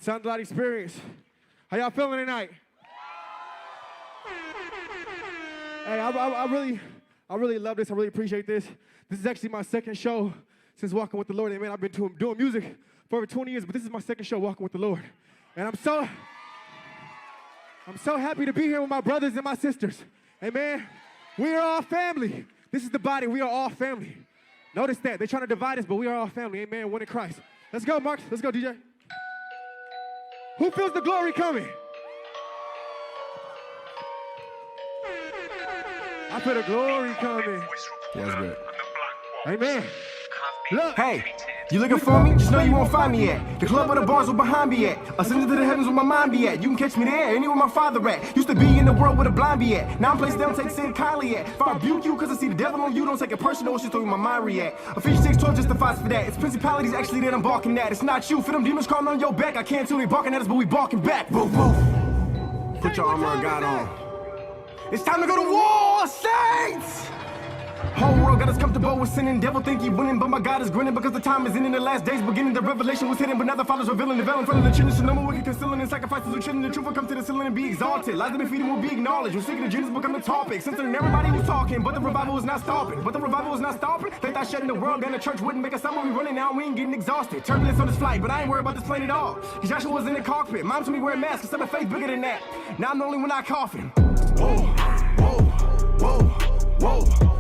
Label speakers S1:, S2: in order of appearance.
S1: Sound a lot experience. How y'all feeling tonight? Hey, I really love this. I really appreciate this. This is actually my second show since walking with the Lord. Amen. I've been doing music for over 20 years, but this is my second show walking with the Lord. And I'm so happy to be here with my brothers and my sisters. Amen. We are all family. This is the body. We are all family. Notice that. They're trying to divide us, but we are all family. Amen. One in Christ. Let's go, Mark. Let's go, DJ. Who feels the glory coming? I feel the glory coming.
S2: Yeah, that's good.
S1: Amen. Look.
S2: Hey, you looking for me? Just know you won't find me at the club where the bars were behind me at. Ascending to the heavens where my mind be at. You can catch me there, anywhere my father at. Used to be in the world where the blind be at. Now I'm placed down, take sin kindly at. If I rebuke you cause I see the devil on you, don't take it personal, it's just the way my mind react. Ephesians 6:12 justifies for that. It's principalities actually that I'm barking at. It's not you, for them demons crawling on your back. I can't tell they barking at us, but we barking back. Woof, woof. Put your armor of God on. It's time to go to war, saints! Whole world got us comfortable with sinning. Devil think he winning, but my God is grinning because the time is in the last days beginning. The revelation was hidden, but now the Father's revealing the veil in front of the children. So no more wicked concealing and sacrifices of children. The truth will come to the ceiling and be exalted. Lies that been feeding will be acknowledged. When seeking agendas become the topic. Censoring everybody who's talking, but the revival is not stopping. They thought shutting the world down, the church wouldn't make us sound when we running out. We ain't getting exhausted. Turbulence on this flight, but I ain't worried about this plane at all. Cause Joshua was in the cockpit. Mom told me wearing masks, cause I'm faith bigger than that. Now I'm the only one not coughing. Whoa, whoa, whoa, whoa.